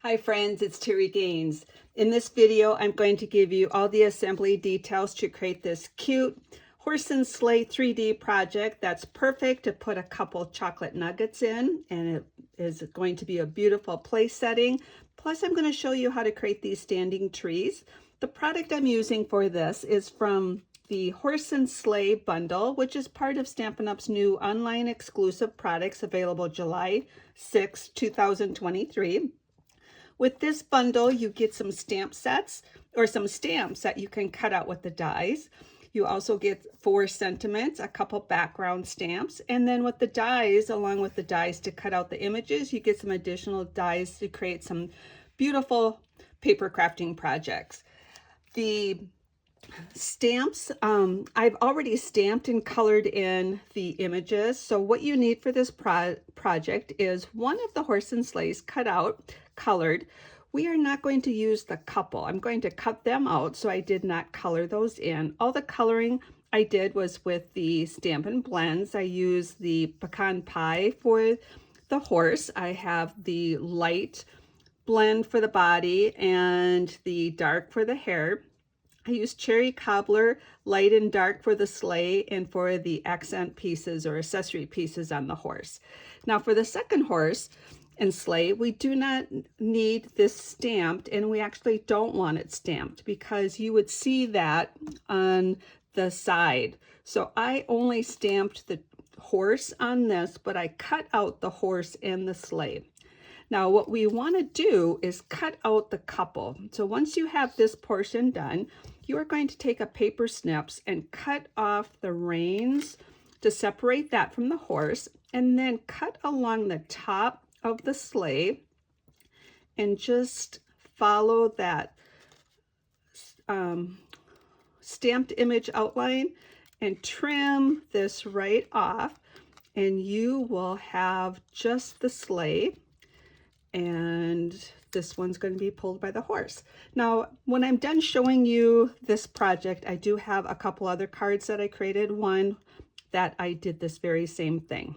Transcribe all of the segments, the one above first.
Hi friends, it's Terry Gaines. In this video, I'm going to give you all the assembly details to create this cute horse and sleigh 3D project that's perfect to put a couple chocolate nuggets in, and it is going to be a beautiful place setting. Plus, I'm going to show you how to create these standing trees. The product I'm using for this is from the Horse and Sleigh Bundle, which is part of Stampin' Up's new online exclusive products available July 6, 2023. With this bundle, you get some stamp sets or some stamps that you can cut out with the dies. You also get 4 sentiments, a couple background stamps, and then with the dies, along with the dies to cut out the images, you get some additional dies to create some beautiful paper crafting projects. The stamps, I've already stamped and colored in the images. So what you need for this project is one of the horse and sleighs cut out, colored. We are not going to use the couple. I'm going to cut them out, so I did not color those in. All the coloring I did was with the Stampin' Blends. I used the pecan pie for the horse. I have the light blend for the body and the dark for the hair. I used cherry cobbler, light and dark for the sleigh and for the accent pieces or accessory pieces on the horse. Now for the second horse and sleigh, we do not need this stamped, and we actually don't want it stamped because you would see that on the side. So I only stamped the horse on this, but I cut out the horse and the sleigh. Now what we want to do is cut out the couple. So once you have this portion done, you are going to take a paper snips and cut off the reins to separate that from the horse, and then cut along the top of the sleigh and just follow that stamped image outline and trim this right off, and you will have just the sleigh, and this one's going to be pulled by the horse. Now, when I'm done showing you this project, I do have a couple other cards that I created, one that I did this very same thing.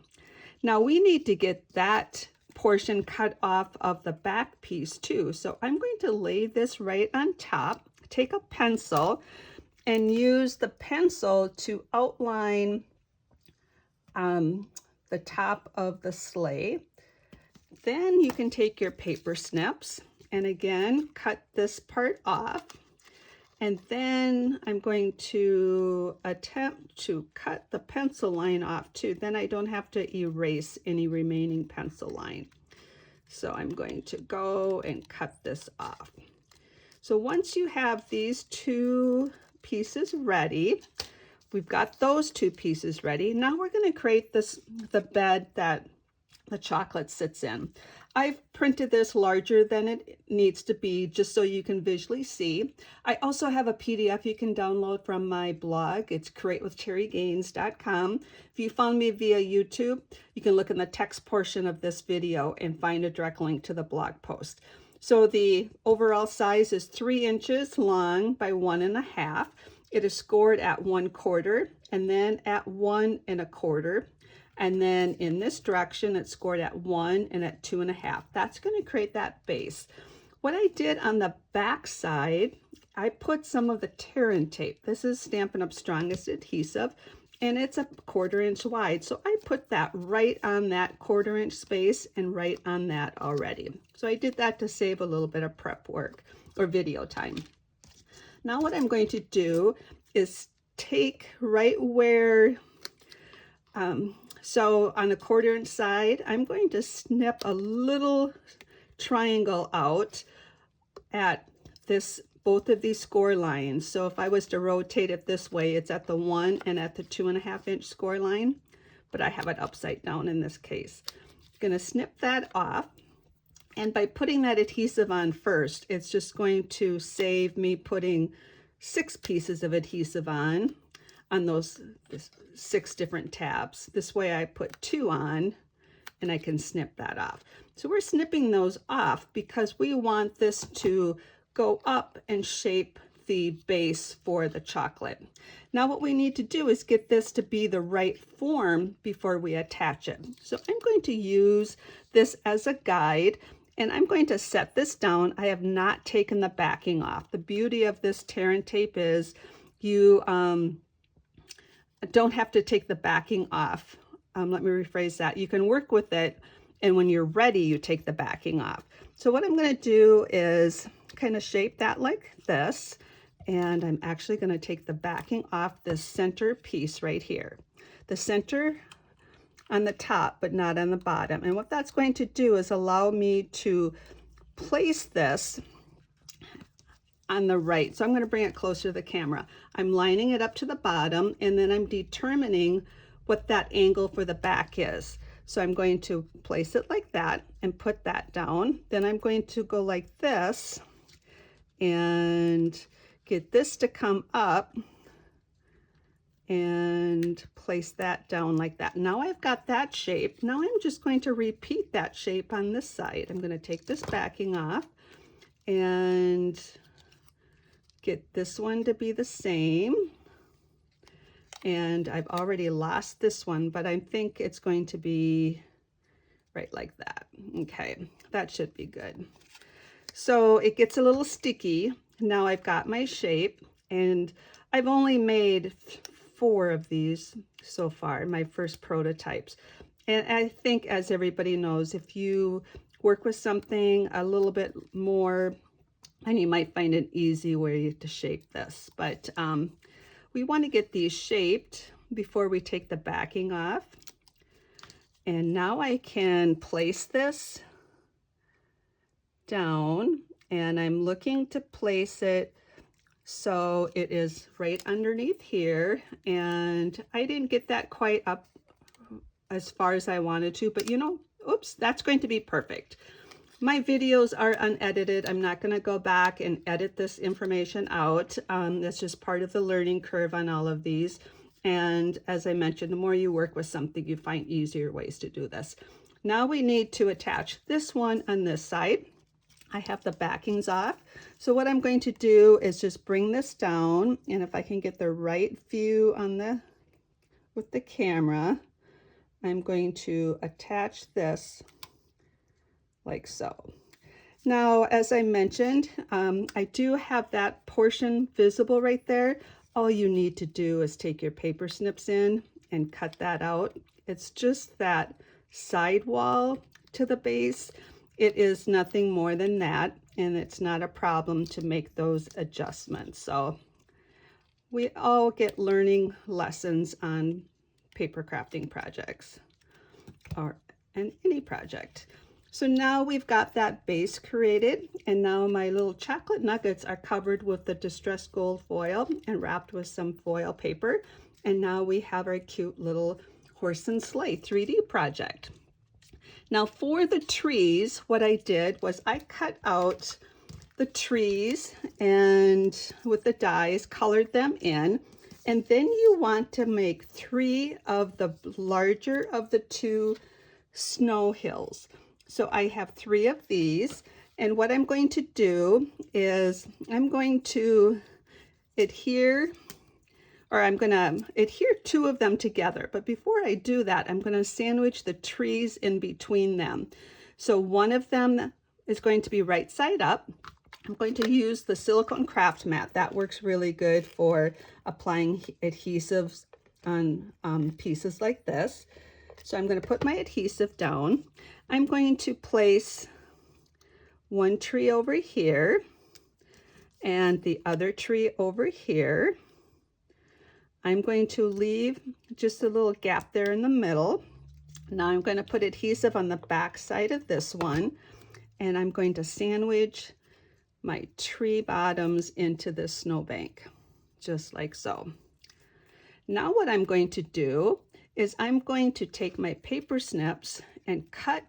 Now we need to get that portion cut off of the back piece too. So I'm going to lay this right on top, take a pencil and use the pencil to outline the top of the sleigh. Then you can take your paper snips and again cut this part off, and then I'm going to attempt to cut the pencil line off too. Then I don't have to erase any remaining pencil line. So I'm going to go and cut this off. So once you have these 2 pieces ready, we've got those 2 pieces ready. Now we're going to create the bed that the chocolate sits in. I've printed this larger than it needs to be just so you can visually see. I also have a PDF you can download from my blog. It's createwithterrygaines.com. If you found me via YouTube, you can look in the text portion of this video and find a direct link to the blog post. So the overall size is 3 inches long by 1.5. It is scored at 1/4 and then at 1 1/4. And then in this direction, it's scored at 1 and at 2.5. That's going to create that base. What I did on the back side, I put some of the tear-in tape. This is Stampin' Up! Strongest adhesive, and it's a 1/4 inch wide. So I put that right on that 1/4 inch space and right on that already. So I did that to save a little bit of prep work or video time. Now what I'm going to do is take right where, so on the 1/4 inch side, I'm going to snip a little triangle out at both of these score lines. So if I was to rotate it this way, it's at the 1 and at the 2.5 inch score line, but I have it upside down in this case. I'm going to snip that off. And by putting that adhesive on first, it's just going to save me putting 6 pieces of adhesive on those 6 different tabs. This way I put 2 on and I can snip that off. So we're snipping those off because we want this to go up and shape the base for the chocolate. Now what we need to do is get this to be the right form before we attach it. So I'm going to use this as a guide And I'm going to set this down. I have not taken the backing off. The beauty of this tear and tape is you don't have to take the backing off. Let me rephrase that. You can work with it, and when you're ready, you take the backing off. So what I'm going to do is kind of shape that like this, and I'm actually going to take the backing off this center piece right here. The center on the top, but not on the bottom. And what that's going to do is allow me to place this on the right. So I'm going to bring it closer to the camera. I'm lining it up to the bottom, and then I'm determining what that angle for the back is. So I'm going to place it like that and put that down. Then I'm going to go like this and get this to come up and place that down like that. Now I've got that shape. Now I'm just going to repeat that shape on this side. I'm going to take this backing off and get this one to be the same. And I've already lost this one, but I think it's going to be right like that. Okay, that should be good. So it gets a little sticky. Now I've got my shape, and I've only made 4 of these so far, my first prototypes. And I think, as everybody knows, if you work with something a little bit more, and you might find an easy way to shape this, but we want to get these shaped before we take the backing off. And now I can place this down, and I'm looking to place it so it is right underneath here. And I didn't get that quite up as far as I wanted to, but you know, oops, that's going to be perfect. My videos are unedited. I'm not going to go back and edit this information out. That's just part of the learning curve on all of these. And as I mentioned, the more you work with something, you find easier ways to do this. Now we need to attach this one on this side. I have the backings off. So what I'm going to do is just bring this down, and if I can get the right view on with the camera, I'm going to attach this like so. Now, as I mentioned, I do have that portion visible right there. All you need to do is take your paper snips in and cut that out. It's just that side wall to the base. It is nothing more than that, and it's not a problem to make those adjustments. So we all get learning lessons on paper crafting projects or any project. So now we've got that base created, and now my little chocolate nuggets are covered with the distressed gold foil and wrapped with some foil paper. And now we have our cute little horse and sleigh 3D project. Now for the trees, what I did was I cut out the trees and with the dies, colored them in. And then you want to make 3 of the larger of the 2 snow hills. So I have 3 of these, and what I'm going to do is I'm going to adhere 2 of them together. But before I do that, I'm going to sandwich the trees in between them. So one of them is going to be right side up. I'm going to use the silicone craft mat. That works really good for applying adhesives on pieces like this. So I'm going to put my adhesive down. I'm going to place one tree over here and the other tree over here. I'm going to leave just a little gap there in the middle. Now I'm going to put adhesive on the back side of this one, and I'm going to sandwich my tree bottoms into this snowbank, just like so. Now what I'm going to do is I'm going to take my paper snips and cut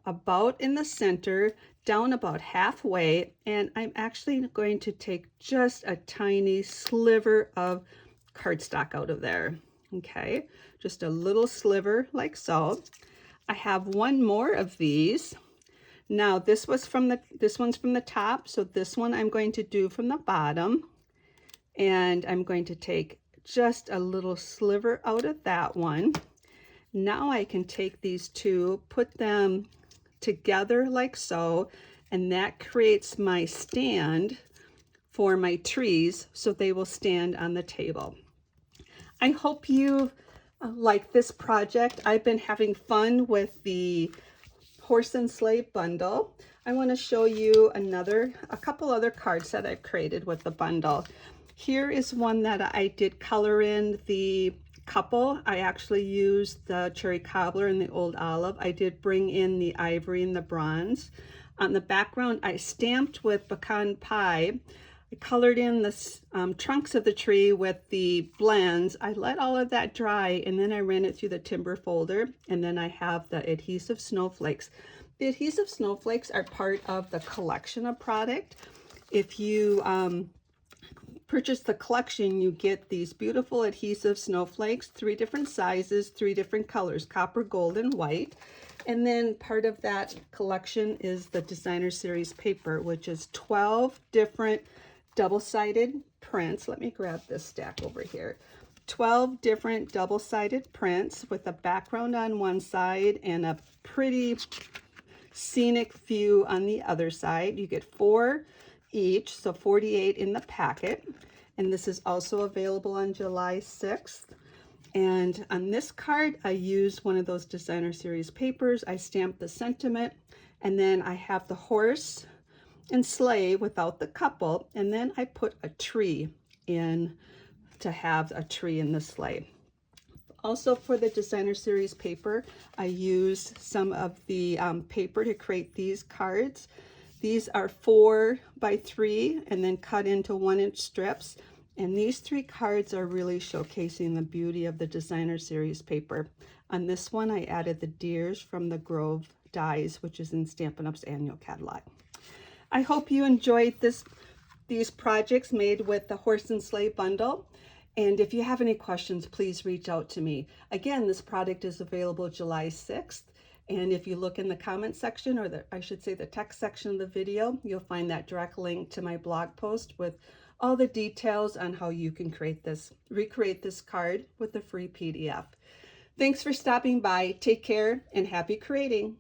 about in the center, down about halfway, and I'm actually going to take just a tiny sliver of cardstock out of there. Okay, just a little sliver like so. I have one more of these. Now this one's from the top, so this one I'm going to do from the bottom, and I'm going to take just a little sliver out of that one. Now I can take these 2, put them together like so, and that creates my stand for my trees so they will stand on the table. I hope you like this project. I've been having fun with the Horse and Sleigh Bundle. I want to show you a couple other cards that I've created with the bundle. Here is one that I did color in the couple. I actually used the cherry cobbler and the old olive. I did bring in the ivory and the bronze. On the background, I stamped with pecan pie. I colored in the trunks of the tree with the blends. I let all of that dry, and then I ran it through the timber folder, and then I have the adhesive snowflakes. The adhesive snowflakes are part of the collection of product. If you purchase the collection, you get these beautiful adhesive snowflakes, 3 different sizes, 3 different colors, copper, gold, and white. And then part of that collection is the designer series paper, which is 12 different double-sided prints. Let me grab this stack over here. 12 different double-sided prints with a background on one side and a pretty scenic view on the other side. You get 4 each, so 48 in the packet. And this is also available on July 6th. And on this card, I used one of those designer series papers. I stamped the sentiment, and then I have the horse and sleigh without the couple, and then I put a tree in to have a tree in the sleigh. Also, for the designer series paper, I used some of the paper to create these cards. These are 4 by 3 and then cut into 1-inch strips. And these 3 cards are really showcasing the beauty of the designer series paper. On this one, I added the deers from the Grove dies, which is in Stampin' Up's annual catalog. I hope you enjoyed these projects made with the Horse and Sleigh Bundle. And if you have any questions, please reach out to me. Again, this product is available July 6th. And if you look in the comment section, or I should say the text section of the video, you'll find that direct link to my blog post with all the details on how you can recreate this card with a free PDF. Thanks for stopping by. Take care and happy creating.